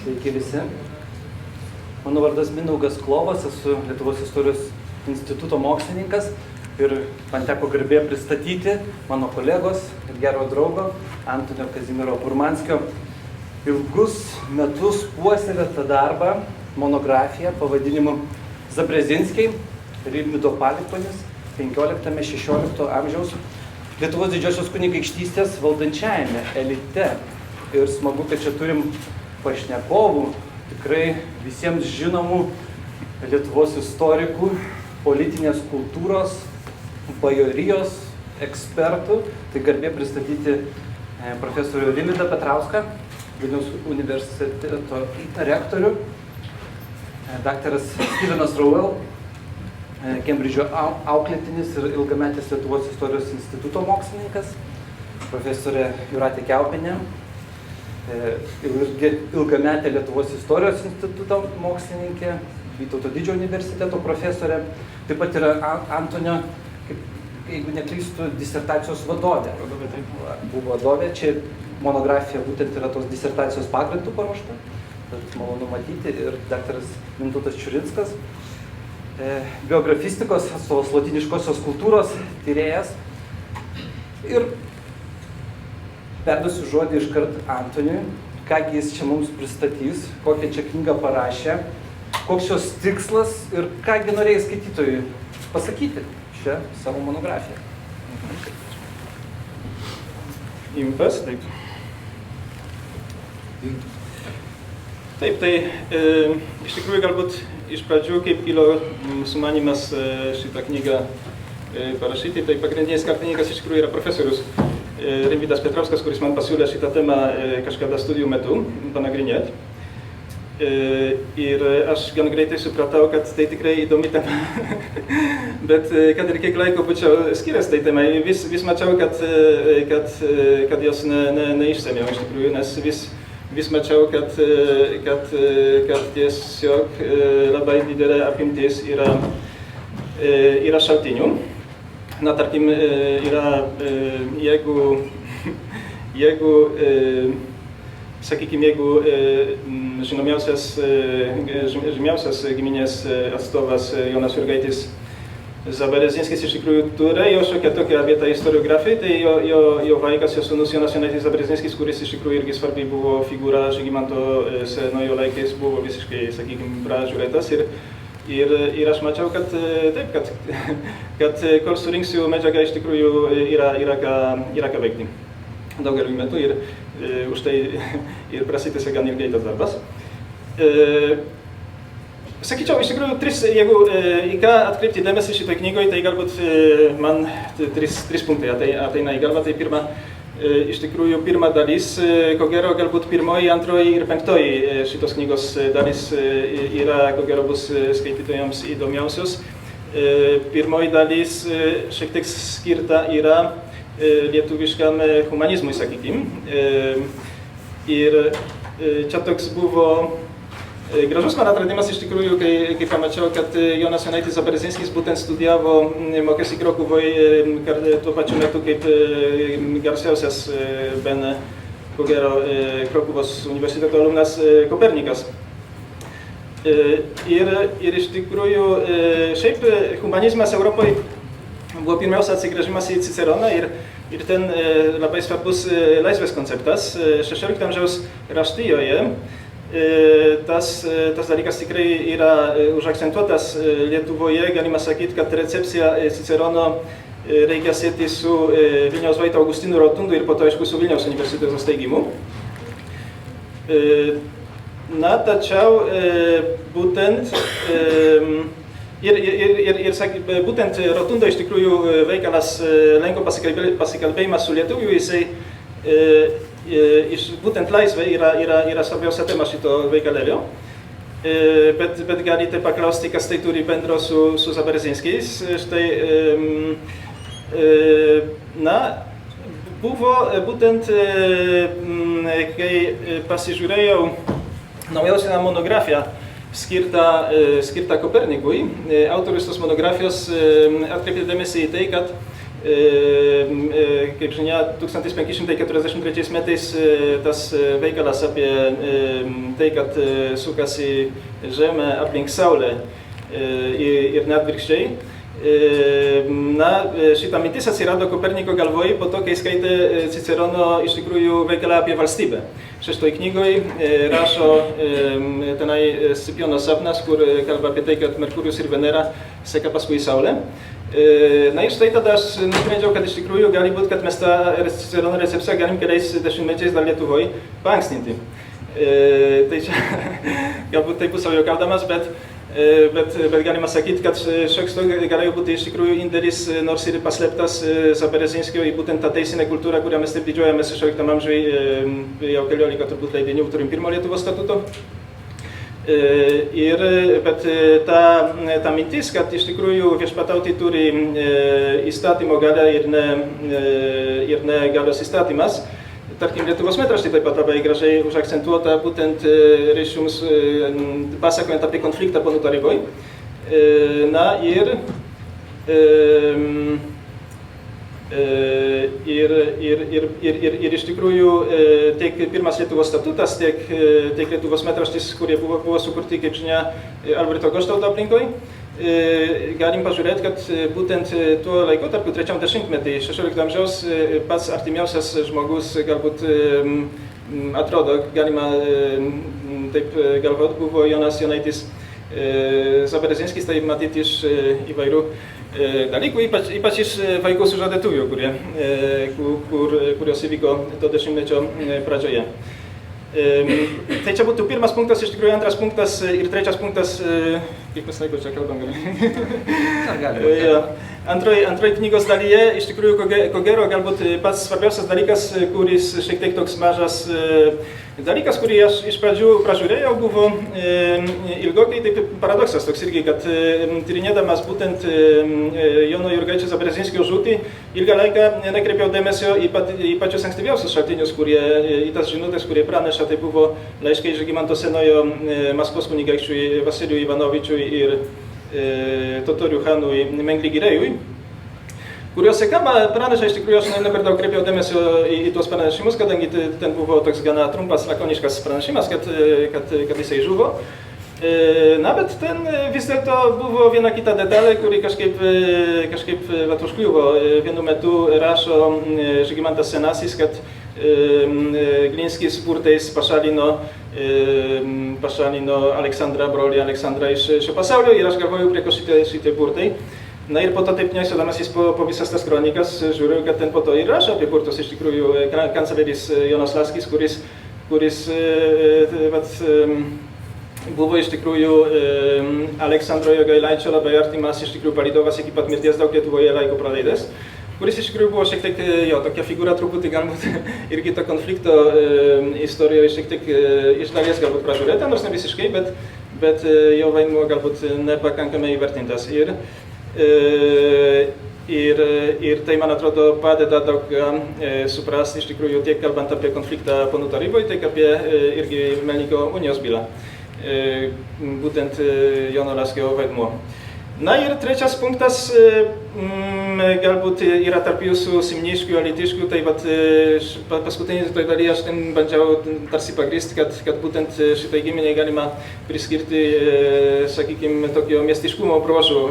Sveiki visi. Mano vardas Mindaugas Klovas, esu Lietuvos istorijos instituto mokslininkas ir man teko garbė pristatyti mano kolegos ir gero draugo Antonio Kazimiero Burmanskio ilgus metus puoselėtą darbą, monografiją pavadinimu Zabrzezinskiai, Rimvydo palikuonys 15–16 amžiaus Lietuvos didžiosios kunigaikštystės valdančiajame elite. Ir smagu, kad čia turim pašnekovų, tikrai visiems žinomų Lietuvos istorikų, politinės kultūros, bajorijos ekspertų. Tai garbė pristatyti profesorių Rimvydą Petrauską, Vilniaus universiteto rektorių, daktaras Stevenas Rowell, Kembridžo auklėtinis ir ilgametis Lietuvos istorijos instituto mokslininkas, profesorė Jūratė Kiaupienė, ilgametė Lietuvos istorijos instituto mokslininkė, Vytauto Didžiojo universiteto profesorė, taip pat yra Antonio, jeigu neklystu, disertacijos vadovė. Buvo vadovė, čia monografija būtent yra tos disertacijos pagrindų paruošta, tad malonu matyti, ir daktaras Mintautas Čiurinskas, biografistikos atstovas, lotyniškosios kultūros tyrėjas. Ir perduosiu žodį iškart Antoniui, kągi jis čia mums pristatys, kokią čia knygą parašė, koks jos tikslas ir kągi norėjai skaitytojui pasakyti šią savo monografiją. Impas, taip. Taip, tai iš tikrųjų galbūt iš pradžių kaip kilo sumanymas šitą knygą parašyti, tai pagrindinis kaltininkas iš tikrųjų yra profesorius Rimvydas Petrauskas, kuris man pasiūlė šitą temą kažkada studijų metu panagrinėti. Ir aš gan greitai supratau, kad tai tikrai įdomi tema, bet kad ir kiek laiko būčiau skyręs tai temai, vis mačiau, kad jos neišsėmiau iš tikrųjų, nes vis mačiau, kad tiesiog labai didelė apimtis yra šaltinių. Na, tarkim, yra, jeigu žymiausias giminės atstovas Jonas Jurgaitis Zabrzezinskis iš tikrųjų turėjo šiokią tokią vietą istoriografijai, tai jo vaikas, jo sūnus Jonas Jonaitis Zabrzezinskis, kuris iš tikrųjų irgi svarbi buvo figūra Žygimanto senojo laikais, buvo visiškai, sakykime, pražiūrėtas. Ir aš mačiau, kad taip, kad kol surinksiu medžiagą, iš tikrųjų yra ką veikti daugelį metų, ir už tai ir prasitęsė gan ilgai tas darbas. Sakyčiau, iš tikrųjų, jeigu į ką atkreipti dėmesį šitoj knygoje, tai galbūt man tris punktai ateina į galvą. Tai iš tikrųjų, pirma dalis, ko gero, galbūt pirmoji, antroji ir penktoji šitos knygos dalis yra, ko gero, bus skaitytojams įdomiausios. Pirmoji dalis šiek tiek skirta yra lietuviškam humanizmui, sakykim. Ir čia toks buvo gražus man atradimas iš tikrųjų, kai pamačiau, kad Jonas Jonaitis Zabrzezinskis būtent studijavo, mokėsi Krokuvoje tuo pačiu metu kaip garsiausias bene, ko gero, Krokuvos universiteto alumnas Kopernikas. Ir iš tikrųjų, šiaip humanizmas Europoje buvo pirmiausia atsigręžimas į Ciceroną ir ten labai svarbus laisvės konceptas 16 amžiaus raštijoje. Tas dalykas tikrai yra užakcentuotas Lietuvoje, galima sakyti, kad recepcija Cicerono reikia sieti su Vilniaus Vaito Augustinu Rotundu ir po to, aišku, su Vilniaus universiteto steigimu. Na, tačiau būtent būtent Rotundo iš tikrųjų veikalas lenko pasikalbėjimas su lietuviu, jisai būtent laisvė yra svarbiausia tema šito veikalėlio, bet galite paklausti, kas tai turi bendro su Zabrzezinskiais. Štai, na, buvo būtent, kai pasižiūrėjau naujausią monografiją skirta Kopernikui, autorius tos monografijos atkreipė dėmesį į tai, kad Kaip žinia, 1543 metais tas veikalas apie tai, kad sukasi Žemė aplink Saulę ir net atvirkščiai. Na, šita mintis atsirado Koperniko galvoj po to, kai skaitė Cicerono iš tikrųjų veikalą apie valstybę. Šeštoj knygoj rašo tenai Scipiono sapnas, kur kalba apie tai, kad Merkurijus ir Venera seka paskui Saulę. Na ir štai tada aš nusprendžiau, kad iš tikrųjų gali būti, kad mes tą Cicerono recepciją galim keliais dešimtmečiais dar Lietuvoj paankstinti. Tai čia galbūt taip pusiau juokaudamas, bet galima sakyti, kad šioks toks galėjo būti iš tikrųjų indėlis, nors ir paslėptas Zaberezinskio į būtent tą teisinę kultūrą, kurią mes taip didžiuojamės 16 amžiuje, jau keliolika turbūt leidinių turim pirmo Lietuvos statuto. Bet ta mintis, kad iš tikrųjų viešpatauti turi įstatymo galią ir ne galios įstatymas. Tarkim, Lietuvos metraštį taip pat labai gražiai užakcentuota būtent reiškiams pasakojant apie konfliktą ponų taryboj. Na ir iš tikrųjų tiek pirmas Lietuvos statutas, tiek Lietuvos metraštis, kurie buvo sukurti, kaip žinia, Alberto Goštauto aplinkoj. Galim pažiūrėti, kad būtent tuo laikotarpiu, 3 dešimtmetį 16 amžiaus pats artimiausias žmogus galbūt atrodo, galima taip galvoti, buvo Jonas Jonaitis Zaberezinskis, tai matyti iš įvairių dalykų, ypač iš vaikų sužadėtuvių, kurios įvyko to dešimtmečio pradžioje. Tai čia būtų pirmas punktas, iš tikrųjų antras punktas ir trečias punktas, kiek mes laiko čia kalbam gali. Antroj knygos dalyje, iš tikrųjų, ko gero, galbūt pats svarbiausias dalykas, kuris šiek tiek toks mažas dalykas, kurį aš iš pradžių pražiūrėjau, buvo ilgokai taip paradoksas toks irgi, kad tyrinėdamas būtent Jono Jurgaičio Zaberezinskio žūtį, ilgą laiką nekreipiau dėmesio į pačius ankstyviausius šaltinius, į tas žinutės, kurie praneša, tai buvo laiškai Žygimanto Senojo Maskvos kunigaikščiui Vasilijui Ivanovičiui ir Totorių Hanui Mengli Girėjui, kuriuose ką praneša, iš tikrųjų aš ne per daug kreipiau dėmesio į tuos pranešimus, kadangi ten buvo toks gana trumpas, lakoniškas pranešimas, kad jisai žuvo. Na, bet ten vis dėlto buvo viena kita detalė, kuri kažkaip užkliuvo. Vienu metu rašo Žygimantas Senasis, kad Glinskis burtais pašalino Aleksandrą, brolį Aleksandrą iš šio pasaulio ir aš galvoju, prie ko šitie burtai. Na ir po to taip nesiodamas po visas tas kronikas, žiūriu, kad ten po to ir rašo apie burtus, iš tikrųjų kancleris Jonas Laskis, kuris buvo iš tikrųjų Aleksandro Jogailaičio labai artimas, iš tikrųjų palydovas iki pat mirties daug Lietuvoje laiko praleidęs, kuris iš tikrųjų buvo šiek tiek, tokia figūra truputį galbūt irgi to konflikto istorijoje šiek tiek iš dalies galbūt pražiūrėta, nors ne visiškai, bet jo vaidmuo galbūt nepakankamai įvertintas. Ir tai, man atrodo, padeda daug suprasti, iš tikrųjų, tiek kalbant apie konfliktą ponų taryboje, tiek apie irgi Melniko unijos bylą, būtent Jono Laskio vaidmuo. Na ir trečias punktas, galbūt yra tarp jūsų Simniškių, Alytiškių, tai paskutinį toj dalyje aš ten bandžiau tarsi pagristi, kad būtent šitai giminiai galima priskirti, sakykime, tokio miestiškumo bruožų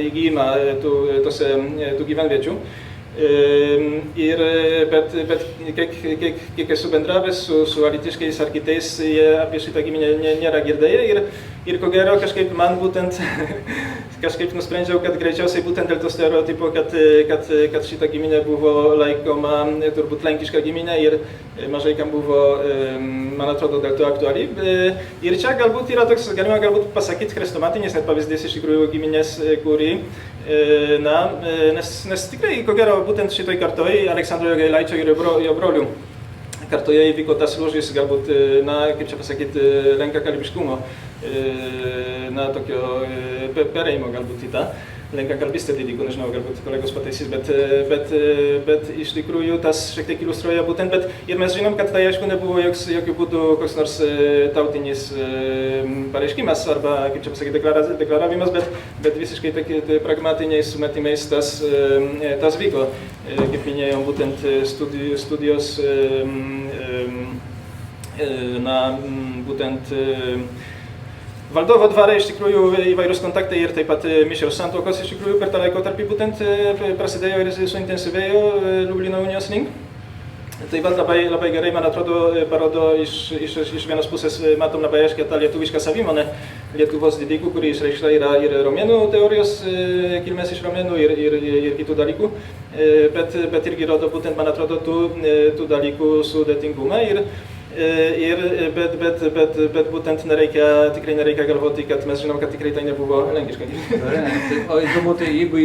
įgijimą tų gyvenviečių. Bet kiek esu bendravęs su alytiškiais ar kitais, jie apie šitą giminę nėra girdėję ir ko gero kažkaip man būtent kažkaip nusprendžiau, kad greičiausiai būtent dėl to stereotipo, kad šita giminė buvo laikoma turbūt lenkiška giminė ir mažai kam buvo, man atrodo, dėl to aktuali. Ir čia galbūt yra toks, galima galbūt pasakyti, chrestomatinis net pavyzdys iš tikrųjų giminės, kuri, nes tikrai, ko gero, būtent šitoj kartoj Aleksandro Jogailaičio ir jo brolių kartoje įvyko tas lūžis, galbūt, kaip čia pasakyti, lenkakalbiškumo, tokio perėjimo galbūt į tą. lenkakalbystė dalykų, nežinau, galbūt kolegos pataisys, bet iš tikrųjų tas šiek tiek iliustruoja būtent, bet ir mes žinom, kad tai aišku nebuvo jokių būdų koks nors tautinis pareiškimas arba, kaip čia pasakyti, deklaravimas, bet visiškai tai pragmatiniais sumetimais tas vyko. Kaip minėjom, būtent studijos, būtent valdovo dvare iš tikrųjų įvairūs kontaktai ir taip pat mišrios santuokos iš tikrųjų per tą laikotarpį būtent prasidėjo ir suintensyvėjo Liublino unijos link. Taip pat labai gerai, man atrodo, parodo iš vienos pusės matom labai aiškiai tą lietuvišką savimonę Lietuvos didikų, kuri išreikšta yra ir romėnų teorijos kilmės iš romėnų ir kitų dalykų, bet irgi rodo būtent, man atrodo, tų dalykų sudėtingumą bet būtent tikrai nereikia galvoti, kad mes žinom, kad tikrai tai nebuvo lenkiška. O įdomu, tai jeigu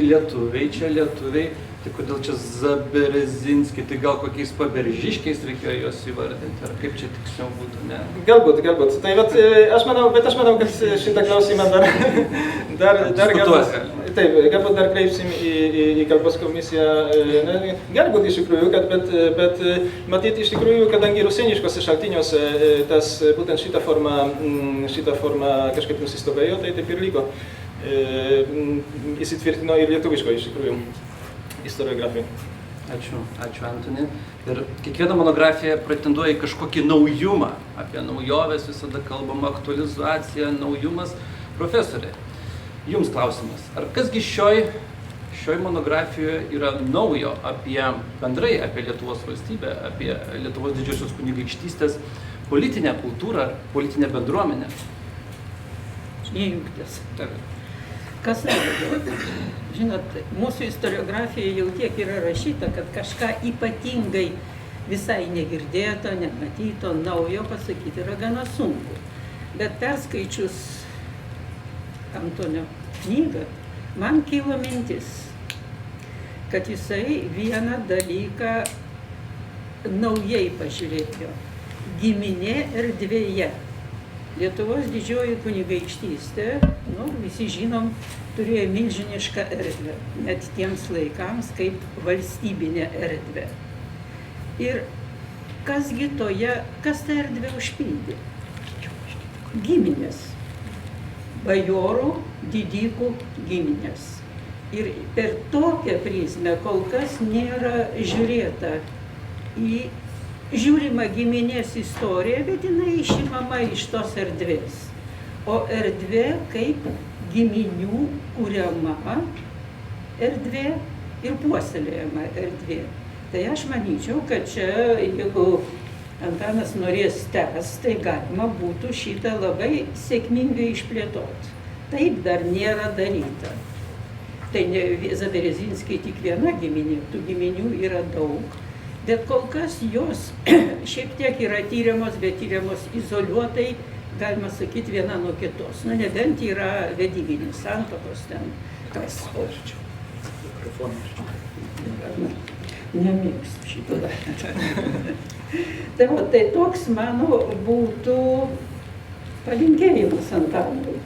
čia lietuviai, tai kodėl čia Zaberezinskiai, tai gal kokiais paberžiškiais reikėjo juos įvardinti, ar kaip čia tiksliau būtų, ne? Galbūt. Tai aš manau, kad šitą klausimą galbūt dar kreipsim į kalbos komisiją. Galbūt iš tikrųjų, bet matyti iš tikrųjų, kadangi rusėniškose šaltiniuose būtent šitą formą kažkaip nusistovėjo, tai taip ir liko. Įsitvirtino ir lietuviško iš tikrųjų istoriografijai. Ačiū Antoni. Ir kiekviena monografija pretenduoja į kažkokį naujumą. Apie naujoves visada kalbama, aktualizacija, naujumas. Profesorė, jums klausimas. Ar kasgi šioj monografijoje yra naujo bendrai apie Lietuvos valstybę, apie Lietuvos didžiosios kunigaikštystės politinę kultūrą, politinę bendruomenę? Įjungtis. Kas naujo? Žinot, mūsų istoriografija jau tiek yra rašyta, kad kažką ypatingai visai negirdėto, nematyto, naujo pasakyti yra gana sunku. Bet perskaičius Antonio knygą, man kilo mintis, kad jisai vieną dalyką naujai pažiūrėjo. Giminė erdvėje. Lietuvos didžioji kunigaikštystė, visi žinom, turėjo milžinišką erdvę, net tiems laikams kaip valstybinė erdvė. Ir kas tą erdvę užpildė? Giminės. Bajorų, didikų giminės. Ir per tokią prizmę kol kas nėra žiūrima giminės istorija, bet jinai išimama iš tos erdvės. O erdvė kaip giminių kuriama erdvė ir puoselėjama erdvė. Tai aš manyčiau, kad čia, jeigu Antanas norės tęsti, tai galima būtų šitą labai sėkmingai išplėtoti. Taip dar nėra daryta. Tai ne Zaberezinskiai tik viena giminė, tų giminių yra daug. Bet kol kas jos šiek tiek yra tyriamos, bet tyriamos izoliuotai, galima sakyti, viena nuo kitos. Nebent yra vedybinis santuokos ten. Kas? Nemėgstu šito dar. Tai toks mano būtų palinkėjimas Antanui.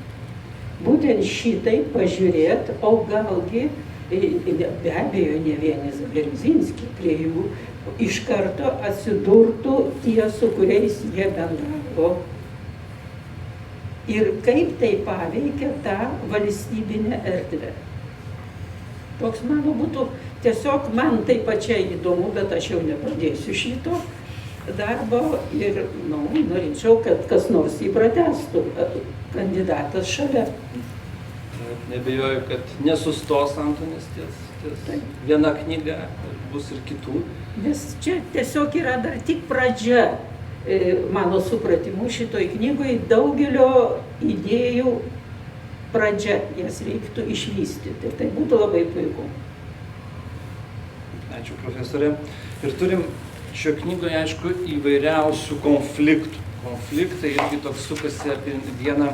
Būtent šitai pažiūrėti, o galgi, be abejo, ne vieni Zaberezinskiai, prie jų iš karto atsidurtų tie, su kuriais jie bendravo. Ir kaip tai paveikia tą valstybinę erdvę. Toks mano būtų, tiesiog man tai pačiai įdomu, bet aš jau nepradėsiu šito darbo ir norėčiau, kad kas nors jį pratęstų, kandidatas šalia. Nebejoju, kad nesustos Antonis ties viena knyga, bus ir kitų. Nes čia tiesiog yra dar tik pradžia, mano supratimu, šitoj knygoje daugelio idėjų pradžia, jas reiktų išvystyti. Tai būtų labai puiku. Ačiū, profesorė. Ir turim šio knygoje, aišku, įvairiausių konfliktų. Konfliktai irgi toks sukasi apie vieną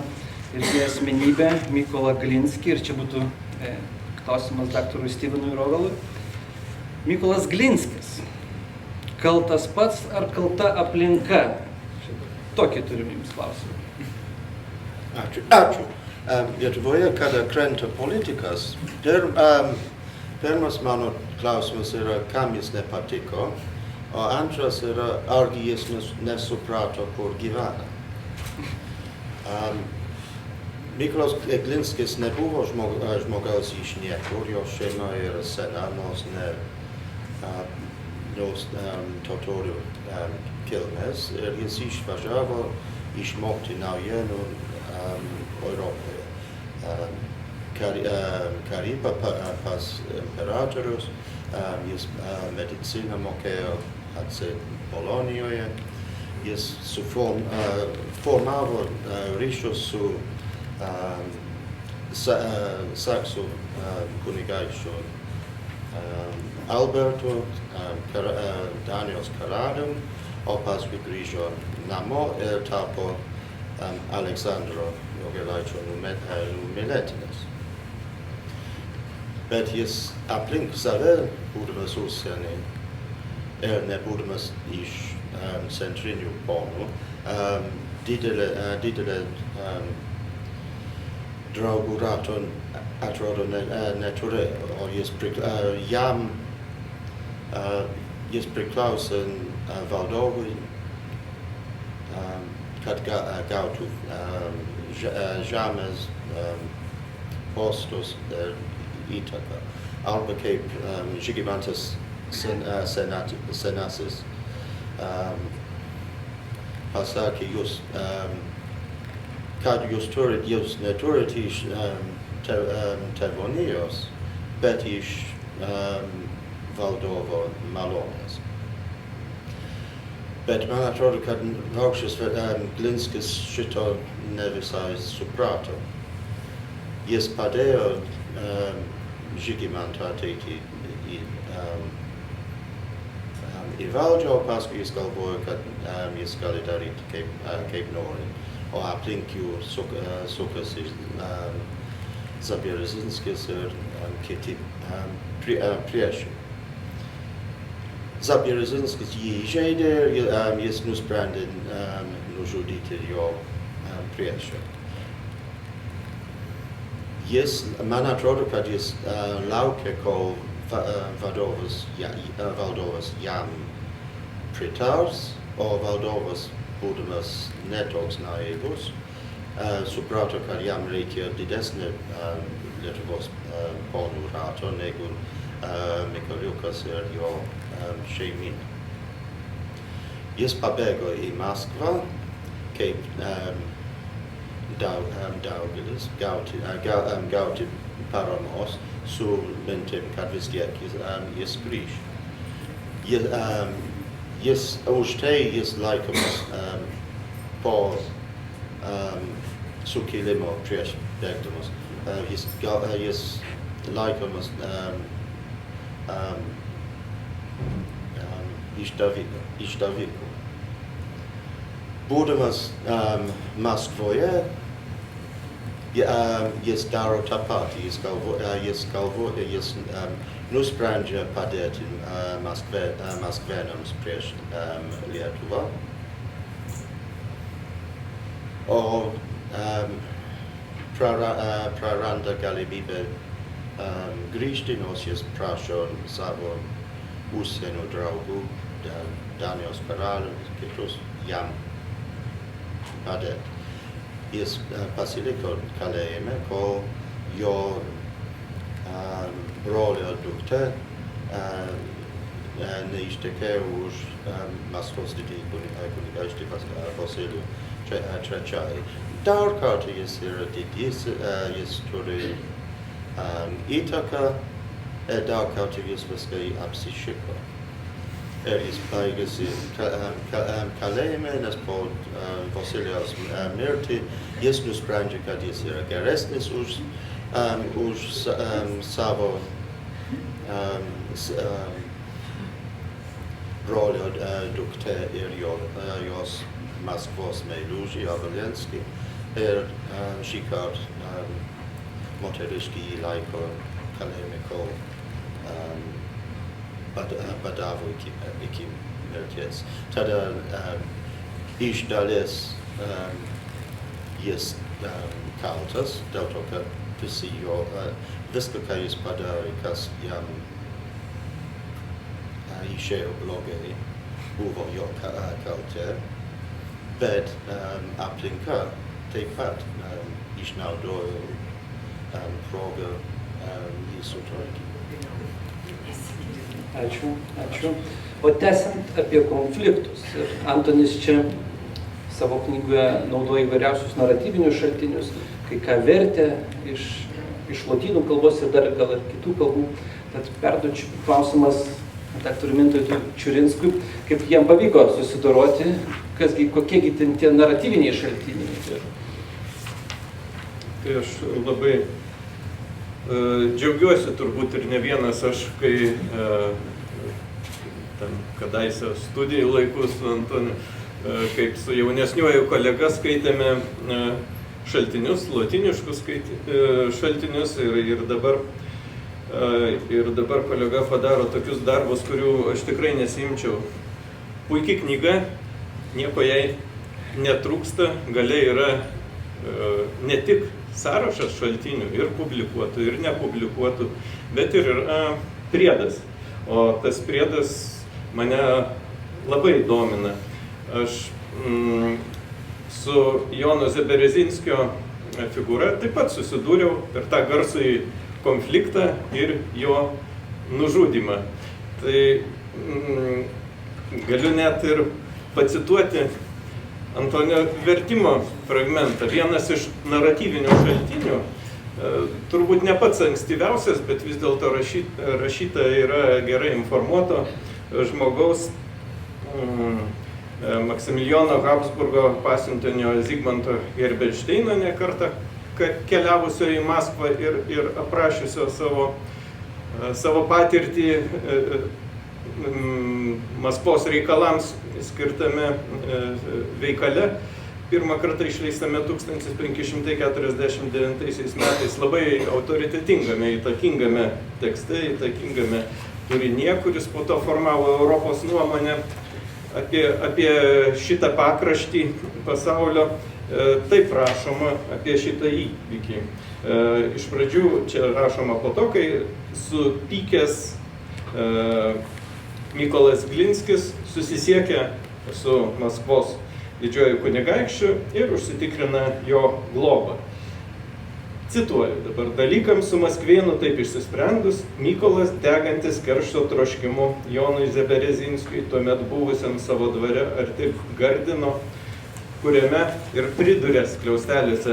irgi asmenybę, Mykolą Glinskį, ir čia būtų klausimas daktarui Stevenui Rogalui. Mykolas Glinskis. Kaltas pats ar kalta aplinka? Tokį turim jums klausimą. Ačiū. Lietuvoje, kada krenta politikas, pirmas mano klausimas yra, kam jis nepatiko, o antras yra, argi jis nesuprato, kur gyvena. Mykolas Glinskis nebuvo žmogaus iš niekur, jo šeima yra sena, nors ne totorių kilmės, ir jis išvažiavo išmokti naujienų Europoje. Karyba pas imperatorius, jis mediciną mokėjo atseit Polonijoje, jis formavo ryšius su Saksų kunigaikščiu Albertu, Danijos karalium, o paskui grįžo namo ir tapo Aleksandro Jogailaičio numylėtinis. Bet jis aplink save, būdamas užsieny ir nebūdamas iš centrinių ponų, didelė draugų rato atrodo neturėjo, o jis priklausė valdovui, kad gautų žemės postus ir įtaką. Arba kaip Žygimantas Senasis pasakė, kad jūs neturit iš tėvonijos, bet iš valdovo malonės. Bet man atrodo, kad Vargšas Glinskis šito ne visai suprato. Jis padėjo Žygimantą ateiti į valdžią, o paskui jis galvojo, kad jis gali daryti kaip nori. O aplink jų sukasi Zabierzynskis ir kiti priešai. Zabierzynskis jį įžeidė ir jis nusprendė nužudyti jo priešą. Man atrodo, kad jis laukė, kol valdovas jam pritars, o valdovas, būdamas netoks naivus, suprato, kad jam reikėjo didesnį Lietuvos ponų rato negu Mikoliukas ir jo šeimyna. Jis pabėgo į Maskvą, kaip daugelis, gauti paramos su mintim, kad vis tiek jis grįž. Už tai jis laikomas po sukilimo prieš bėgdamas. Jis laikomas išdaviku. Būdamas Maskvoje, jis daro tą patį. Jis nusprendžia padėti maskvėnams prieš Lietuvą. O praranda galimybę grįžti, nors jis prašo savo užsienio draugų, Danijos karalius, kitus jam padėti. Jis pasiliko kalėjime, kol jo brolio duktė neištekėjo už Maskvos didįjį kunigaikštį Vasilijų III. Dar kartą jis yra didys, jis turi įtaką, ir dar kartą jis viską apsišiko. Ir jis baigėsi kalėjime, nes po Vasilijaus mirtį jis nusprendžia, kad jis yra geresnis už savo brolio duktė ir jos Maskvos meilužį Obolenskį. Ir šįkart moteriškį jį laiko kalėjime, kol badavo iki mirties. Tada iš dalies jis kaltas, dėl to, kad visi jo, viską, ką jis padarė, kas jam išėjo blogai, buvo jo kaltė, bet aplinka taip pat išnaudojo progą jį sutvarkyti. Ačiū. O tęsiant apie konfliktus, Antonis čia savo knygoje naudoja įvairiausius naratyvinius šaltinius, kai ką vertė iš lotynų kalbos ir dar gal ir kitų kalbų. Tad perduočiau klausimas daktarui Mintautui Čiurinskui, kaip jam pavyko susidoroti, kokiegi tie naratyviniai šaltiniai. Tai aš labai džiaugiuosi turbūt ir ne vienas aš, kai kadaise studijų laikus su Antoniu, kaip su jaunesniuoju kolega skaitėme šaltinius, lotyniškus šaltinius ir dabar kolega padaro tokius darbus, kurių aš tikrai nesiimčiau. Puikiai knyga, nieko jai netrūksta, gale yra ne tik sąrašas šaltinių ir publikuotų, ir nepublikuotų, bet ir priedas. O tas priedas mane labai domina. Aš su Jono Zeberezinskio figūra taip pat susidūriau per tą garsųjį konfliktą ir jo nužudymą. Tai galiu net ir pacituoti Antonio vertimo fragmentą. Vienas iš naratyvinių šaltinių, turbūt ne pats ankstyviausias, bet vis dėlto rašyta yra gerai informuoto žmogaus, Maksimilijono Habsburgo pasiuntinio Zigmanto Gerberšteino ne kartą keliavusio į Maskvą ir aprašiusio savo patirtį Maskvos reikalams skirtame veikale, pirmą kartą išleistame 1549 metais, labai autoritetingame, įtakingame tekste, įtakingame turinyje, kuris po to formavo Europos nuomonę apie šitą pakraštį pasaulio. Taip rašoma apie šitą įvykį. Iš pradžių čia rašoma po to, kai supykęs Mykolas Glinskis susisiekia su Maskvos didžiuoju kunigaikščiu ir užsitikrina jo globą. Cituoju dabar: dalykams su Maskvėnu taip išsisprendus, Mykolas, degantis keršto troškimu Jonui Zeberezinskiui, tuomet buvusiam savo dvare arti Gardino, kuriame ir pridūrė skliausteliuose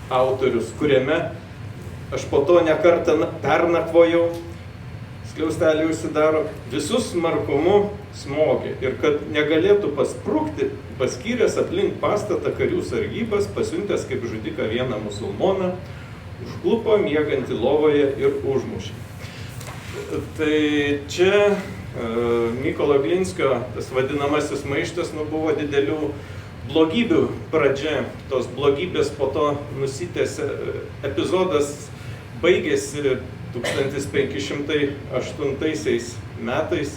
autorius, kuriame aš po to nekartą pernakvojau, skliaustelį užsidaro, visus smarkumu smogė ir kad negalėtų pasprukti, paskyręs aplink pastatą karių sargybas, pasiuntęs kaip žudiką vieną musulmoną, užklupo miegantį lovoje ir užmušė. Tai čia Mykolo Glinskio tas vadinamasis maištas buvo didelių blogybių pradžia. Tos blogybės po to nusitęsė, epizodas baigėsi 1508 metais.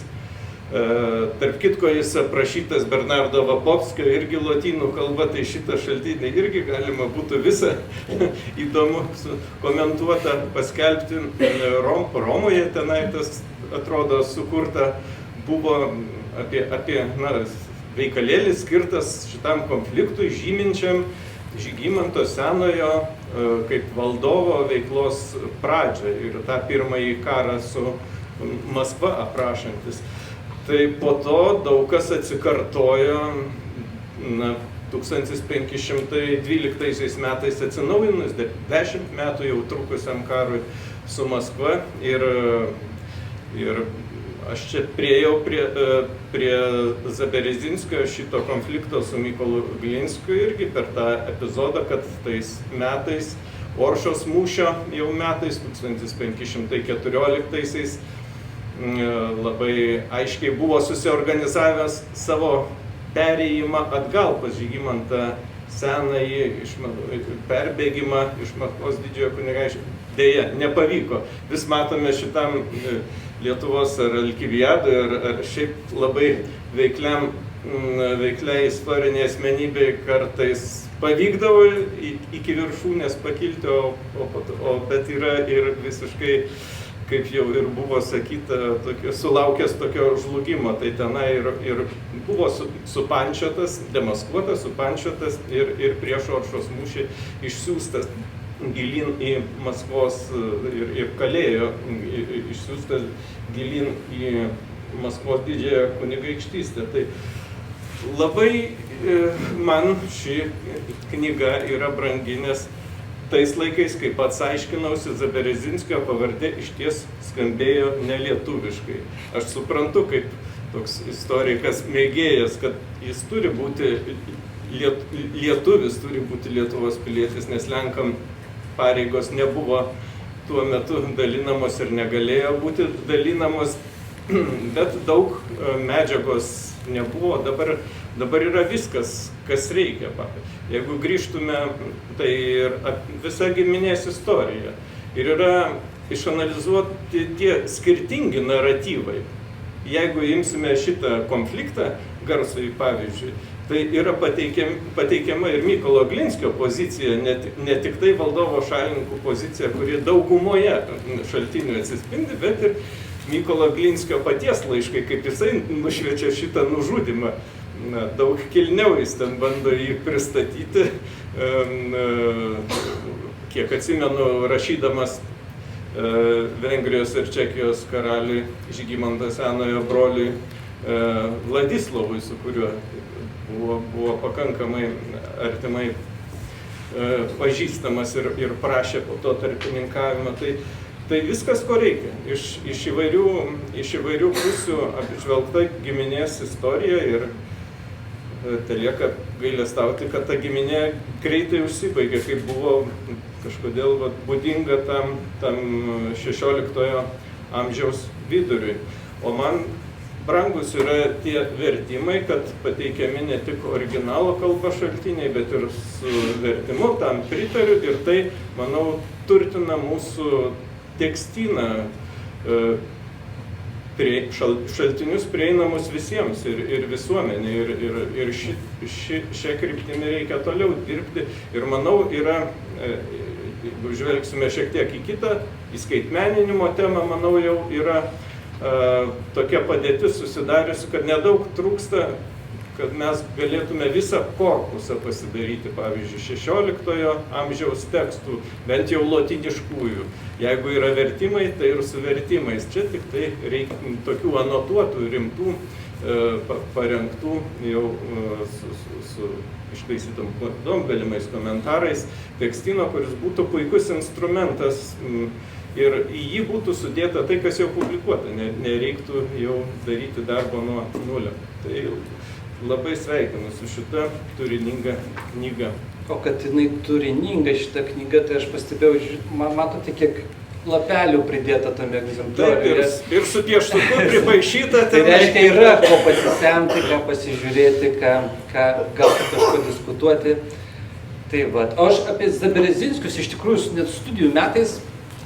Tarp kitko jis aprašytas Bernardo Vapovskio irgi lotynų kalba, tai šitą šaltinį irgi galima būtų visą įdomu komentuotą paskelbti. Romoje tenai tas atrodo sukurta buvo apie veikalėlis skirtas šitam konfliktui, žyminčiam Žygimanto Senojo kaip valdovo veiklos pradžią ir tą pirmąjį karą su Maskva aprašantis. Tai po to daug kas atsikartojo 1512 metais atsinaujinus, 10 metų jau trukusiam karui su Maskva ir aš čia priėjau prie Zeberezinskio šito konflikto su Mykolu Glinskiu irgi per tą epizodą, kad tais metais, Oršos mūšio jau metais, 1514, labai aiškiai buvo susiorganizavęs savo perėjimą atgal pas Žygimantą Senąjį, perbėgimą iš Maskvos didžiojo kunigaikščio. Deja, nepavyko. Vis matome šitam Lietuvos ar Alkiviadui, ar šiaip labai veikliai istoriniai asmenybei kartais pavykdavo iki viršūnės pakilti, bet yra ir visiškai, kaip jau ir buvo sakyta, sulaukęs tokio žlugimo, tai tenai ir buvo supančiotas, demaskuotas, supančiotas ir prieš Oršos mūšį išsiųstas gilin į Maskvos ir kalėjo, išsiųstas gilin į Maskvos didžiąją kunigaikštystę. Tai labai man ši knyga yra brangi, nes tais laikais, kai pats aiškinausi, Zaberezinskio pavardė išties skambėjo nelietuviškai. Aš suprantu, kaip toks istorikas mėgėjas, kad jis turi būti lietuvis, turi būti Lietuvos pilietis, nes Lenkam pareigos nebuvo tuo metu dalinamos ir negalėjo būti dalinamos, bet daug medžiagos nebuvo. Dabar yra viskas, kas reikia. Jeigu grįžtume, tai ir visa giminės istorija. Ir yra išanalizuoti tie skirtingi naratyvai. Jeigu imsime šitą konfliktą, garsųjį pavyzdžiui, tai yra pateikiama ir Mykolo Glinskio pozicija, ne tik tai valdovo šalininkų pozicija, kuri daugumoje šaltinių atsispindi, bet ir Mykolo Glinskio paties laiškai, kaip jisai nušviečia šitą nužudimą. Daug kilniau jis ten bando jį pristatyti, kiek atsimenu, rašydamas Vengrijos ir Čekijos karaliui Žygimanto Senojo broliui Vladislavui, su kuriuo buvo pakankamai artimai pažįstamas ir prašė po to tarpininkavimą. Tai viskas, ko reikia. Iš įvairių pusių apžvelgta giminės istorija ir telieka gailestauti, kad ta giminė greitai užsibaigė, kaip buvo kažkodėl būdinga tam 16 amžiaus viduriui. O man brangus yra tie vertimai, kad pateikiami ne tik originalo kalba šaltiniai, bet ir su vertimu, tam pritariu ir tai, manau, turtina mūsų tekstyną, šaltinius prieinamus visiems ir visuomenė. Ir šią kryptimį reikia toliau dirbti. Ir manau, yra, jeigu žvelgsime šiek tiek į kitą, į skaitmeninimo temą, manau, jau yra tokia padėtis susidariusi, kad nedaug trūksta, kad mes galėtume visą korpusą pasidaryti, pavyzdžiui, 16 amžiaus tekstų, bent jau lotiniškųjų. Jeigu yra vertimai, tai ir su vertimais. Čia tik tai reikia tokių anotuotų, rimtų, parengtų jau su ištaisytom klaidom, galimais komentarais, tekstyno, kuris būtų puikus instrumentas ir į jį būtų sudėta tai, kas jau publikuota, nereiktų jau daryti darbo nuo nulio. Tai labai sveikinu su šita turininga knyga. O kad jinai turininga šita knyga, tai aš pastebėjau, matote, kiek lapelių pridėta tame egzemplioriuje. Taip, ir su pieštuku pripaišyta. Tai reiškia, yra ko pasisemti, ką pasižiūrėti, gal kažko diskutuoti. Tai va. O aš apie Zaberezinskius iš tikrųjų net studijų metais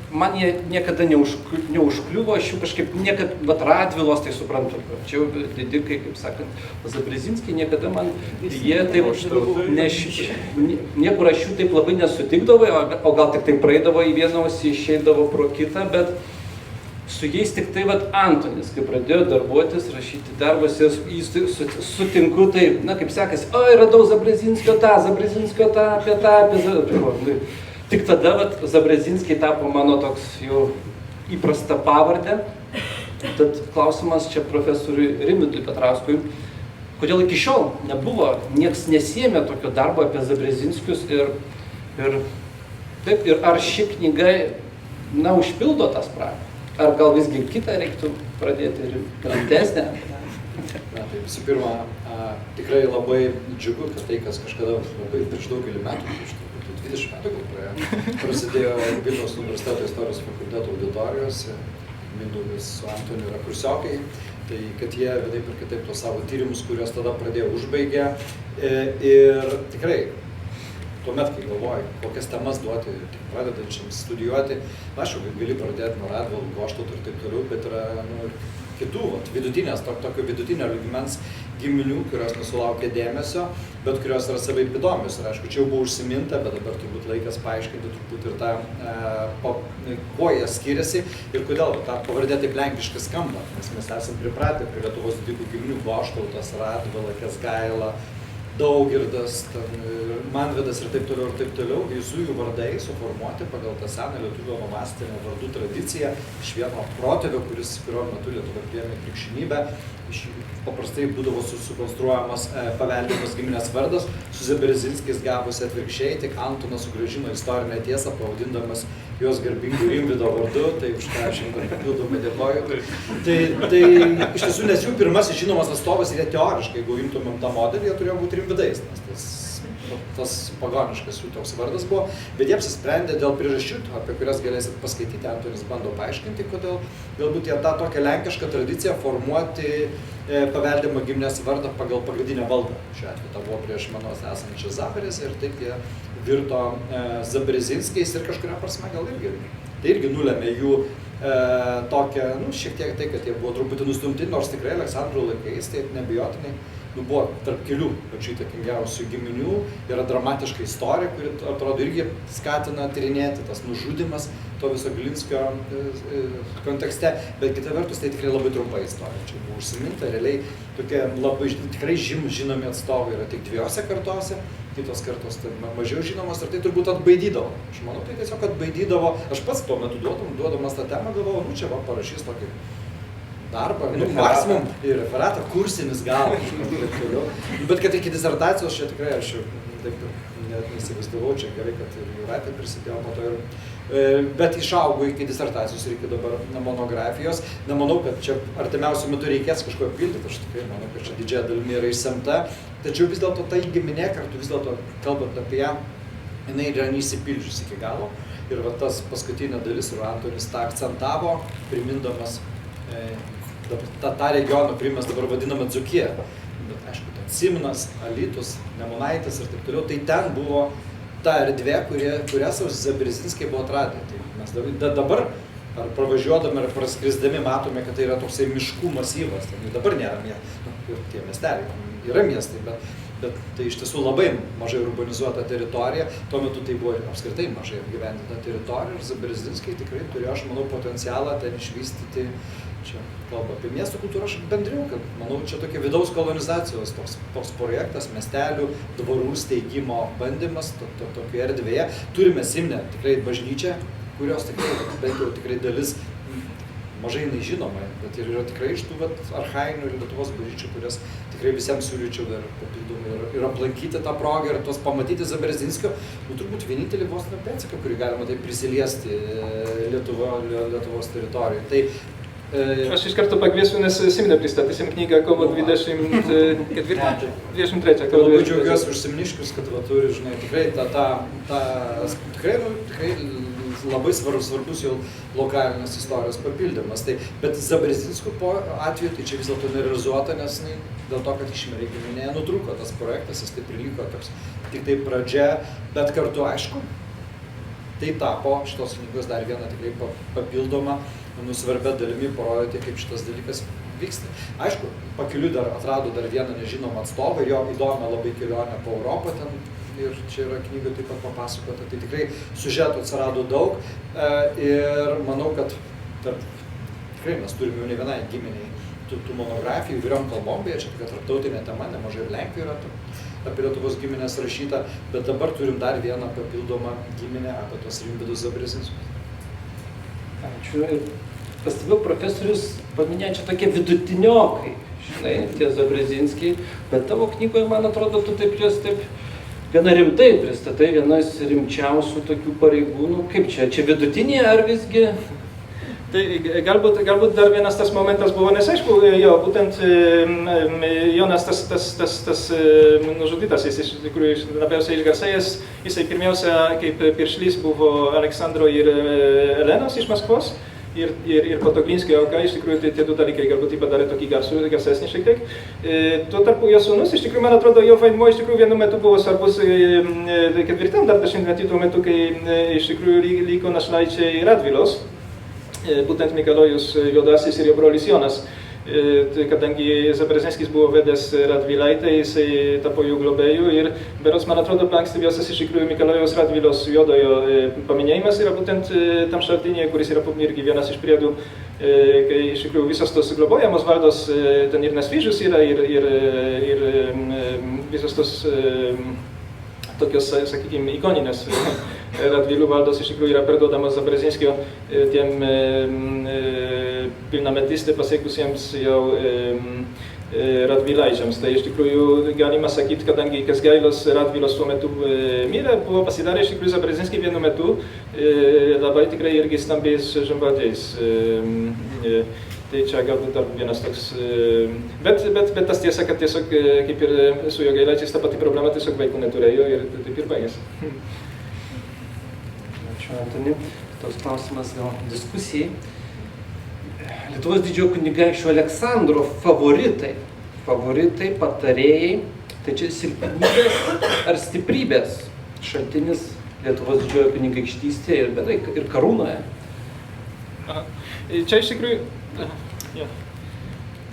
man jie niekada neužkliuvo, aš jų kažkaip niekada, vat Radvilos, tai suprantu, čia jau didikai, kaip sakant, Zaberezinskiai niekada man, jie taip, niekur aš jų taip labai nesutikdavo, o gal tik tai praeidavo į vieną ausį, išeidavo pro kitą, bet su jais tik tai vat Antonis, kai pradėjo darbuotis, rašyti darbus, ir sutinku taip, na kaip sekasi, oi, radau Zaberezinskio tą, apie tą. Tik tada Zaberezinskiai tapo mano toks jau įprasta pavardė. Tad klausimas čia profesoriui Rimvydui Petrauskui, kodėl iki šiol nebuvo, nieks nesiėmė tokio darbo apie Zaberezinskius ir ar ši knyga, užpildo tą spragą? Ar gal visgi kitą reiktų pradėti ir rimtesnę? Tai visų pirma, tikrai labai džiugu, kad tai, kas kažkada labai prieš daugelį metų, 20 metų gal praėjo, prasidėjo Vilniaus universiteto istorijos fakulteto auditorijose, Mindaugas su Antoniu yra kursiokai, tai kad jie vienaip ir kitaip tos savo tyrimus, kuriuos tada pradėjo, užbaigė. Ir tikrai, tuomet, kai galvoji, kokias temas duoti pradedančiams studijuoti, aišku, gali pradėti nuo Radvilų, Goštautų ir taip toliau, bet yra kitų, vidutinės, tokio vidutinio lygmens giminių, kurios nesulaukia dėmesio, bet kurios yra savaip įdomios. Ir aišku, čia jau buvo užsiminta, bet dabar turbūt laikas paaiškinti turbūt ir tą, kuo jie skiriasi ir kodėl ta pavardė taip lenkiškai skamba. Nes mes esame pripratę prie Lietuvos didikų giminių: Goštautas, Radvila, Kęsgaila, Daugirdas, Manvydas ir taip toliau, visų jų vardai suformuoti pagal tą seną lietuvių onomastinę vardų tradiciją iš vieno protėvio, kurio metu Lietuva priėmė krikščionybę. Paprastai būdavo sukonstruojamas paveldimas giminės vardas, su Zaberezinskiais gavosi atvirkščiai, tik Antonas sugrąžino istorinę tiesą, pavadindamas jos garbingų Rimvydo vardu, tai už ką aš jums papildomai dėkoju. Tai iš tiesų, nes jų pirmasis žinomas atstovas yra teoriškai, jeigu imtumėm tą modelį, jie turėjo būti Rimvydais, nes tas pagoniškas jų toks vardas buvo, bet jie apsisprendė dėl priežasčių, apie kurias galėsit paskaityti, Antonis bando paaiškinti, kodėl galbūt jie tą tokią lenkišką tradiciją formuoti paveldimą giminės vardą pagal pagrindinę valdą. Šiuo atveju ta buvo prieš Manos esančią Zaberės ir taip jie virto Zaberezinskiais ir kažkuria prasme gal irgi. Tai irgi nulėmė jų tokią, šiek tiek tai, kad jie buvo truputį nustumti, nors tikrai Aleksandro laikais, tai nebijotinai, buvo tarp kelių pačių įtakingiausių giminių, yra dramatiška istorija, kuri atrodo irgi skatina tyrinėti tas nužudymas to viso Glinskio kontekste, bet kita vertus tai tikrai labai trumpa istorija. Čia buvo užsiminta, realiai tokie labai tikrai žinomi atstovai yra tik 2 kartose, kitos kartos tai mažiau žinomos ir tai turbūt atbaidydavo. Aš manau, tai tiesiog atbaidydavo. Aš pats tuo metu duodamas tą temą galvojau, čia va parašys tokį darbą, maksimum referatą, kursinis gal, bet kad iki disertacijos čia tikrai aš taip net neįsivaizdavau, čia gerai, kad ir Jūratė prisidėjo po to bet išaugo iki disertacijos ir iki dabar monografijos. Nemanau, kad čia artimiausiu metu reikės kažko pildyti, aš tikrai manau, kad čia didžiąją dalimi yra išsemta, tačiau vis dėlto ta giminė kartu, vis dėlto kalbant apie ją, jinai yra neįsipildžiusi iki galo ir va tas paskutinė dalis, ir Antonis tą akcentavo, primindamas tą regioną, kurį mes dabar vadiname Dzūkija, bet aišku, ten Simnas, Alytus, Nemunaitis ir taip toliau, tai ten buvo ta erdvė, kurią Zaberezinskiai buvo atradę. Tai mes dabar, ar pravažiuodami, ar praskrisdami, matome, kad tai yra toksai miškų masyvas, tai dabar nėra tie miesteliai, yra miestai, bet tai iš tiesų labai mažai urbanizuota teritorija, tuo metu tai buvo apskritai mažai apgyvendinta teritorija ir Zaberezinskiai tikrai turėjo, aš manau, potencialą ten išvystyti. Čia kalba apie miesto kultūrą, aš bendriau, kad manau, čia tokia vidaus kolonizacijos toks projektas, miestelių, dvarų steigimo bandymas tokioje erdvėje. Turime Simne tikrai bažnyčią, kurios tikrai, bent jau tikrai dalis mažai nežinoma, bet ir yra tikrai iš tų archainių ir Lietuvos bažnyčių, kurias tikrai visiems siūlyčiau dar papildomai ir aplankyti tą progą ir tos pamatyti Zaberezinskio, turbūt vienintelį vos pėdsaką, kurį galima taip prisiliesti Lietuvos teritorijoje. Tai aš iš karto pakviesiu, nes Simne pristatysim knygą kovo 23. Labai džiaugiuosi už simniškius, kad turi, žinai, tikrai tikrai labai svarbus jau lokalinės istorijos papildymas. Bet Zaberezinskio atveju tai čia vis dėlto nerealizuota, nes dėl to, kad Išmerė giminėje nutrūko tas projektas, jis taip priliko tik tai pradžia, bet kartu aišku, tai tapo šitos knygos dar vieną tikrai papildomą svarbia dalimi parodyti, kaip šitas dalykas vyksta. Aišku, pakeliui atrado dar vieną nežinomą atstovą ir jo įdomią labai kelionę po Europą ten ir čia yra knyga taip pat papasakota, tai tikrai siužetų atsirado daug ir manau, kad tikrai mes turime jau ne vienai giminiai tų monografijų įvairiom kalbom, beje, čia tokia tarptautinė tema, nemažai ir Lenkijoje yra apie Lietuvos giminės rašyta, bet dabar turim dar vieną papildomą giminę apie tos Rimvydus Zaberezinskius. Ačiū. Pastebėjau, profesorius paminėjo čia tokie vidutiniokai, žinai, tie Zaberezinskiai, bet tavo knygoje, man atrodo, tu taip juos taip gana rimtai pristatai, vienas rimčiausių tokių pareigūnų. Kaip čia vidutiniai ar visgi? Tai galbūt dar vienas tas momentas buvo, nes aišku, jo, būtent Jonas tas nužudytas, jis iš tikrųjų labiausiai išgarsėjęs, jisai pirmiausia kaip piršlys buvo Aleksandro ir Elenos iš Maskvos ir po to Glinskio auka, iš tikrųjų tie du dalykai galbūt jį padarė tokį garsesnį šiek tiek. Tuo tarpu jo sūnus, iš tikrųjų, man atrodo, jo vaidmuo iš tikrųjų vienu metu buvo svarbus 4. dar dešimtmetį, tuo metu, kai iš tikrųjų liko našlaičiai Radvilos, būtent Mikalojus Juodasis ir jo brolis Jonas. kadangi Zabrzezinskis buvo vedęs Radvilaitę, jisai tapo jų globėjų ir berods, man atrodo, ankstyviausias iš tikrųjų Mikalojaus Radvilos juodojo paminėjimas yra būtent tam šaltinėje, kuris yra irgi vienas iš priedų, kai iš tikrųjų visos tos globojamos valdos, ten ir Nesvyžius yra, ir visos tos tokios, sakykime, ikoninės Radvilių valdos iš tikrųjų yra perduodamas Zabrzezinskio tiem pilnametystę pasiekusiems jau Radvilaičiams. Tai iš tikrųjų galima sakyti, kadangi Kęsgailos Radvilos tuo metu mirė, buvo pasidarę iš tikrųjų Zabrzezinskį vienu metu labai tikrai irgi stambiais žemvaldžiais. Tai čia galbūt dar vienas toks, bet tas tiesa, kad tiesiog kaip ir su Jogailaičiais ta pati problema, tiesiog vaikų neturėjo ir taip ir baigėsi. Ačiū, Antoni. Toks klausimas gal diskusijai. Lietuvos didžiojo kunigaikščio Aleksandro favoritai, patarėjai, tai čia silpnybės ar stiprybės šaltinis Lietuvos didžiojo kunigaikštystėje ir bendrai ir karūnoje? Čia iš tikrųjų,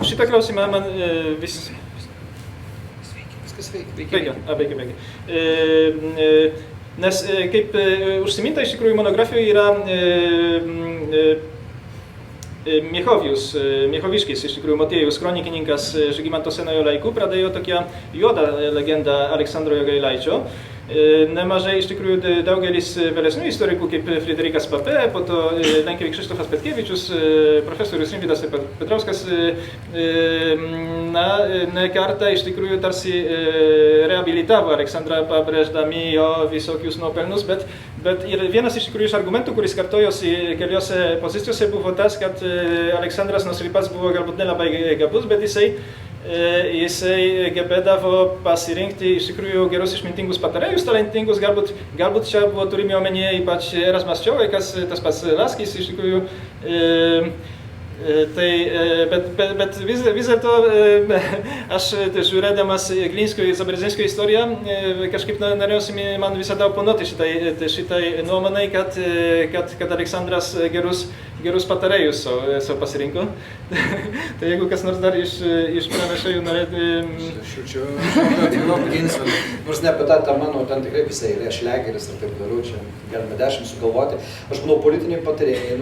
šitą klausimą man vis... Viskas veikia. Baigia. Nes kaip užsiminta, iš tikrųjų monografijoje yra Miechowiškis, iš tikrųjų Motiejus kronikininkas Žygimanto Senojo laikų, pradėjo tokią juodą legendą Aleksandro Jogailaičio. Nemažai iš tikrųjų daugelis vėlesnių istorikų, kaip Friderikas Papė, po to Lenkijos Krzyštofas Petkevičius, profesorius Rimvydas Petrauskas, ne kartą iš tikrųjų tarsi reabilitavo Aleksandrą, pabrėždami jo visokius nuopelnus, bet ir vienas iš tikrųjų iš argumentų, kuris kartojosi keliose pozicijose, buvo tas, kad Aleksandras nors ir pats buvo galbūt nelabai gabus, bet jisai gebėdavo pasirinkti iš tikrųjų gerus išmintingus patarėjus, talentingus, galbūt čia buvo turimi omenyje ypač Erasmas Čiovaikas, tas pats Laskis iš tikrųjų. Bet vis dėlto aš žiūrėdamas Glinskio ir Zabrzezinskio istoriją kažkaip norėjusi man visada oponuoti šitai nuomonai, kad Aleksandras gerus patarėjus savo pasirinko. Tai jeigu kas nors dar iš pranešėjų norėtų... Nors ne apie tą mano, ten tikrai visai yra šlegeris ir taip darau, čia galime 10 sugalvoti. Aš manau, politiniai patarėjai,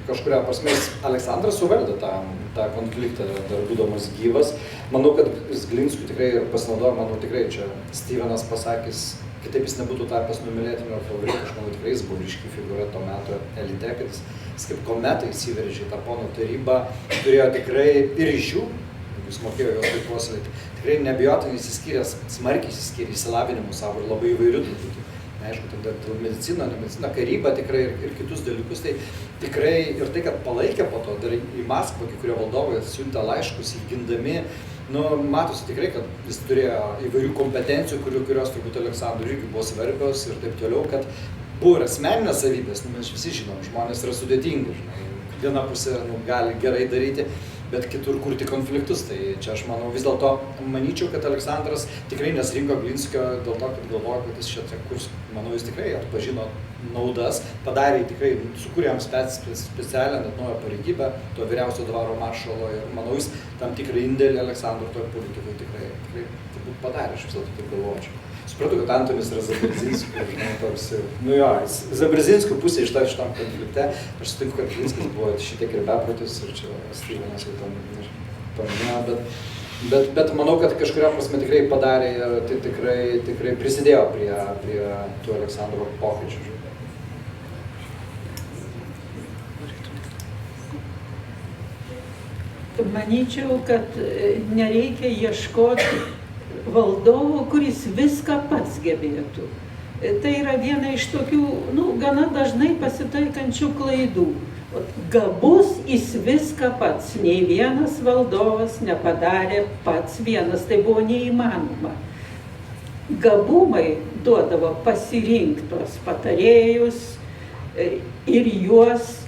kažkuria prasme Aleksandras suvaldė tą konfliktą dar būdamas gyvas. Manau, kad Glinskui tikrai pasinaudojo, manau tikrai čia Stevenas pasakys, kitaip jis nebūtų tapęs numylėtiniu ar favoritu, aš manau tikrai jis buvo ryški figūra to meto elite, kad jis kaip kometa įsiveržė tą ponų tarybą, turėjo tikrai ir ryšių, jis mokėjo juos taip puoselėti, tikrai neabejotinai smarkiai išsiskyrė įsilavinimu savo ir labai įvairių truputį. Aišku, tada medicina, karyba tikrai ir kitus dalykus, tai tikrai ir tai, kad palaikė po to, dar į Maskvą, kai kurie valdovai siuntė laiškus įgindami, matosi tikrai, kad jis turėjo įvairių kompetencijų, kurios turbūt Aleksandrui irgi buvo svarbios ir taip toliau, kad buvo ir asmeninės savybės, mes visi žinom, žmonės yra sudėtingi, viena pusė gali gerai daryti, bet kitur kurti konfliktus, tai čia aš manau vis dėlto manyčiau, kad Aleksandras tikrai nesirinko Glinskio dėl to, kad galvojo, kad jis čia kurs, manau, jis tikrai atpažino naudas, padarė tikrai, sukūrė jam specialią net naują pareigybę, to vyriausio dvaro maršalo ir manau, jis tam tikrą indėlį Aleksandro toj politikoje tikrai turbūt padarė, aš vis dėlto taip galvočiau. Supratau, kad Antonis yra Zabrzezinskio, toks, jis Zabrzezinskio pusė šitam konflikte, aš sutinku, kad Glinskis buvo šitiek ir beprotis ir čia Stevenas jau tam paminėjo, bet manau, kad kažkuria prasme tikrai padarė ir tai tikrai prisidėjo prie tų Aleksandro pokyčių. Manyčiau, kad nereikia ieškoti valdovo, kuris viską pats gebėtų. Tai yra viena iš tokių, gana dažnai pasitaikančių klaidų. Gabus jis viską pats, nei vienas valdovas nepadarė pats vienas, tai buvo neįmanoma. Gabumai duodavo pasirinktos patarėjus ir juos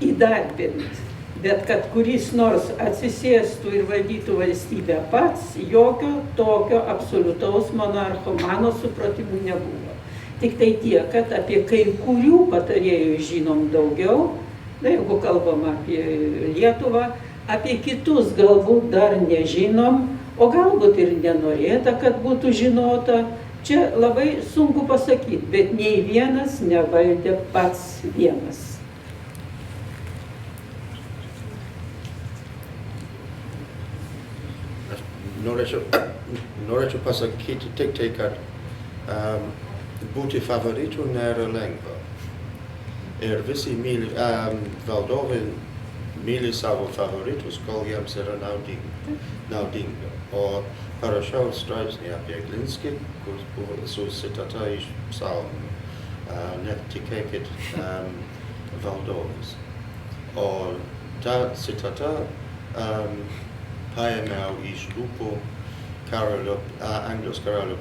įdarbinti. Bet kad kuris nors atsisėstų ir valdytų valstybę pats, jokio tokio absoliutaus monarcho mano supratimu nebuvo. Tik tai tiek, kad apie kai kurių patarėjų žinom daugiau, jeigu kalbam apie Lietuvą, Apie kitus galbūt dar nežinom, o galbūt ir nenorėta, kad būtų žinota. Čia labai sunku pasakyti, bet nei vienas nevaldė pats vienas. Norėčiau pasakyti tik tai, kad būti favoritu nėra lengva. Ir visi valdovai myli savo favoritus, kol jiems yra naudinga. O parašiau straipsnį apie Glinskį, kuris buvo su citata iš psalmų. Netikėkit valdovais. O ta citata paėmiau iš lūpų Anglijos karalio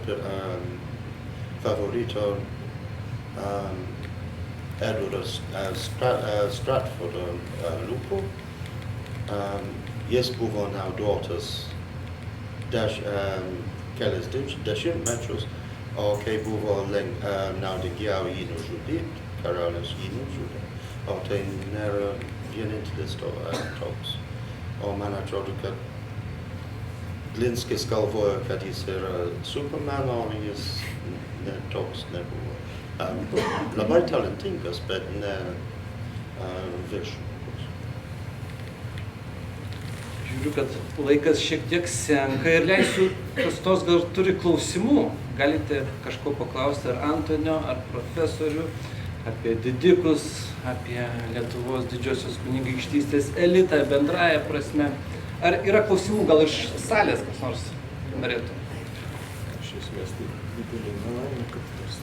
favorito Edwardas Stratfordo lūpų. Jis buvo naudotas kelias dešimtmečius, o kai buvo naudingiau jį nužudyti, karalius jį nužudė. O tai nėra vienintelis toks. O man atrodo, kad Glinskis galvoja, kad jis yra Superman, o jis toks nebuvo. Labai talentingas, bet ne viršininkas. Žiūriu, kad laikas šiek tiek senka ir leisiu, kas tos gal turi klausimų. Galite kažko paklausti ar Antonio, ar profesorių, apie didikus, apie Lietuvos didžiosios kunigaikštystės elitą bendraja prasme. Ar yra klausimų, gal iš salės kas nors norėtų? Iš esmės tai didelė nelaimė, kad tas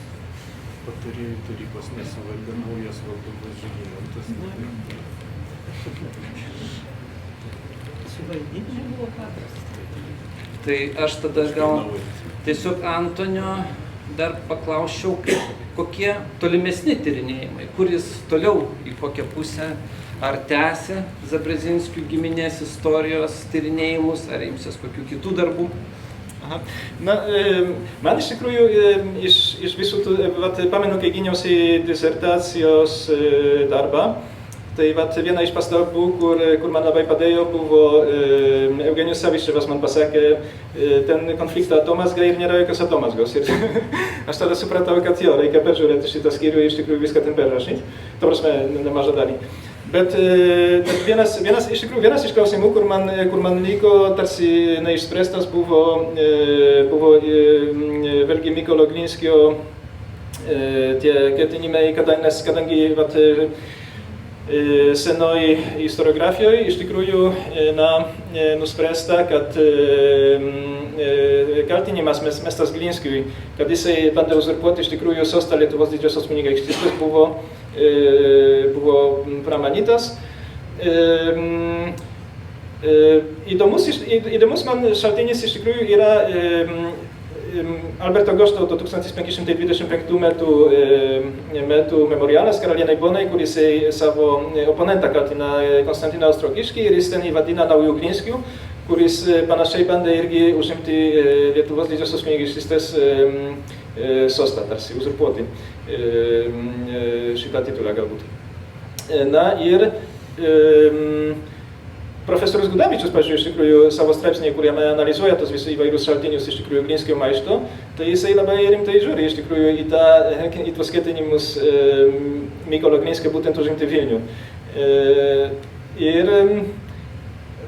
patarėjų tarybos nesuvaldė naujas valdovas Žygimantas. Suvaldyti nebuvo paprasta. Tai aš tada gal tiesiog Antonio dar paklausčiau, kokie tolimesni tyrinėjimai, kur jis toliau į kokią pusę, ar tęsia Zabrezinskių giminės istorijos tyrinėjimus, ar imsis kokių kitų darbų? Aha. Na, man iš tikrųjų iš visų tų, pamenu, kai gyniausi disertacijos darbą, tai viena iš pastabų, kur man labai padėjo, buvo Eugenijus Saviščevas man pasakė, ten konfliktą atomazga ir nėra jokios atomazgos. Ir aš tada supratau, kad jo, reikia peržiūrėti šitą skyrių ir iš tikrųjų viską ten perrašyti. Ta prasme, nemažą dalį. Bet vienas iš klausimų, kur man liko tarsi neišspręstas, buvo vėlgi Mykolo Glinskio tie ketinimai, kadangi senoj istoriografijoje iš tikrųjų nuspręsta, kad kaltinimas mestas Glinskiui, kad jisai bandė uzurpuoti iš tikrųjų sostą Lietuvos didžiosios kunigaikštystės, buvo pramanytas. Įdomus man šaltinis iš tikrųjų yra Alberto Goštauto 1525 metų memorialas karalienei Bonai, kur jisai savo oponentą kaltina Konstantiną Ostrogiškį ir jis ten įvadina naujų Glinskių, kuris panašiai bandė irgi užimti Lietuvos didžiosios kunigaikštystės sostą, tarsi uzurpuoti šitą titulą galbūt. Na ir profesorius Gudavičius, pažiūrėjau, iš tikrųjų savo straipsnėje, kuriame analizuoja tos visus įvairius šaltinius iš tikrųjų Glinskio maišto, tai jisai labai rimtai žiūri iš tikrųjų į tuos ketinimus Mykolo Glinskio būtent užimti Vilnių. Ir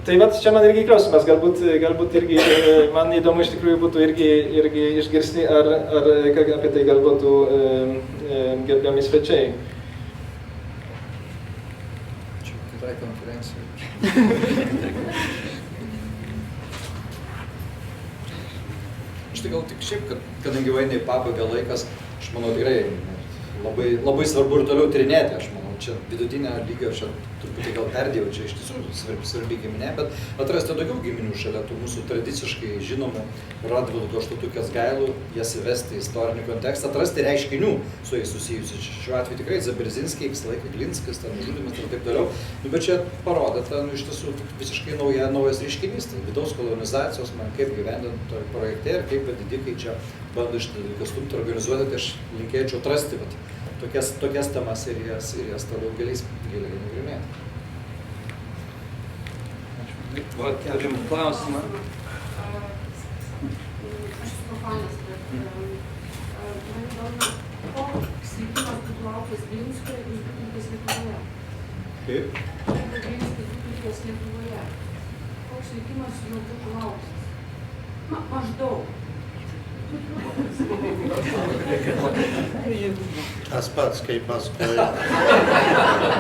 tai čia man irgi klausimas, galbūt irgi man įdomu iš tikrųjų būtų irgi išgirsti, ar apie tai galvotų gerbiami svečiai. Čia kitai konferencijai. Aš tai gal tik šiaip, kadangi eina į pabaigą laikas, aš manau tikrai labai svarbu ir toliau tyrinėti, aš manau, čia vidutinio lygio, čia truputį gal perdėjau, čia iš tiesų svarbi giminė, bet atrasti daugiau giminių šalia tų mūsų tradiciškai žinomų Radvilų, Goštautų, Kęsgailų, jas įvesti į istorinį kontekstą, atrasti reiškinių su jais susijusių. Šiuo atveju tikrai Zabrezinskiai, visą laiką Glinskis, nužudymas ir taip toliau. Bet čia parodyta iš tiesų visiškai naujas reiškinys, tai vidaus kolonizacijos, kaip gyvendant toj projekte ir kaip didikai čia bando išstumti organizuoti, tai aš linkėčiau atrasti tokias temas ir jas toliau giliai nagrinėti. O, turim klausimą. Aš profanas, bet man įdomu, koks likimas būtų laukęs Glinskio, jeigu jis būtų likęs Lietuvoje? Kaip? Jeigu Glinskis būtų likęs Lietuvoje, koks likimas jo būtų laukęs? Maždaug. Tas pats kaip paskui.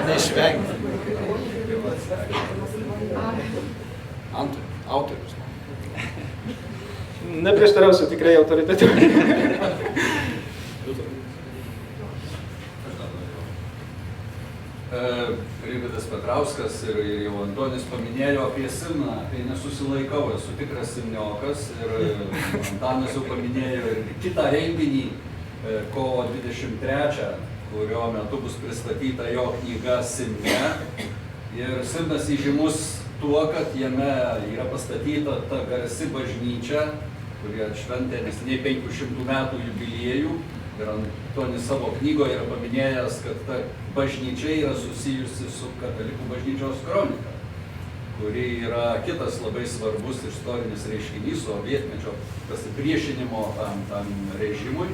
Neišvengti. Autorius. Neprieštarausiu tikrai autoritetu. Rimvydas Petrauskas ir jau Antonis paminėjo apie Simną, tai nesusilaikau, esu tikras simniokas ir Antanas jau paminėjo ir kitą renginį kovo 23, kurio metu bus pristatyta jo knyga Simne. Ir Simnas įžymus tuo, kad jame yra pastatyta ta garsi bažnyčia, kurie atšventė neseniai 500 metų jubiliejų. Ir Antonis savo knygoje yra paminėjęs, kad ta bažnyčia yra susijusi su katalikų bažnyčios kronika, kuri yra kitas labai svarbus istorinis reiškinys, sovietmečio pasipriešinimo tam režimui.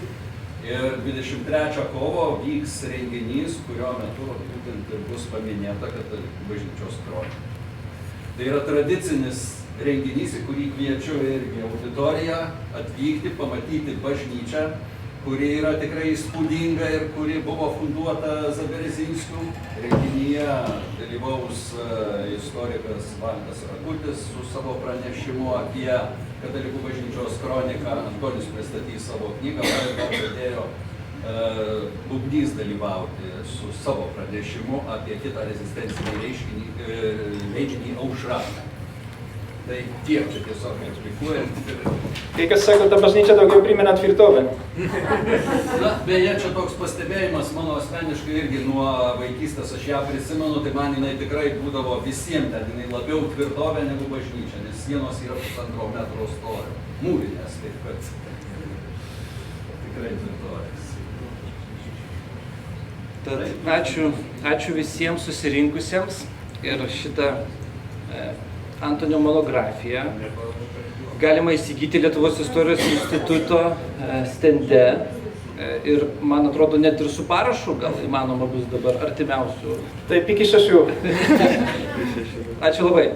Ir 23 kovo vyks renginys, kurio metu būtent ir bus paminėta katalikų bažnyčios kronika. Tai yra tradicinis renginys, į kurį kviečiu irgi auditoriją atvykti, pamatyti bažnyčią, kuri yra tikrai įspūdinga ir kuri buvo funduota Zaberezinskių. Renginyje dalyvaus istorikas Valdas Rakutis su savo pranešimu apie katalikų bažnyčios kroniką. Antonis pristatys savo knygą, ir dar pradėjo Bubnys dalyvauti su savo pranešimu apie kitą rezistencinį leidinį Aušra. Tai tiek čia tiesiog eksplikuojant. Kai kas sako, ta bažnyčia daugiau primena tvirtovę. Na, beje, čia toks pastebėjimas mano asmeniškai irgi nuo vaikystės, aš ją prisimenu, tai man jinai tikrai būdavo visiems ten, jinai labiau tvirtovė negu bažnyčia, nes sienos yra 1,5 metro storio, mūrinės, taip kad tikrai tvirtovės. Tad ačiū visiems susirinkusiems ir šitą Antonio monografiją galima įsigyti Lietuvos istorijos instituto stende ir, man atrodo, net ir su parašu gal įmanoma bus dabar artimiausių. Taip, iki 6. Ačiū labai.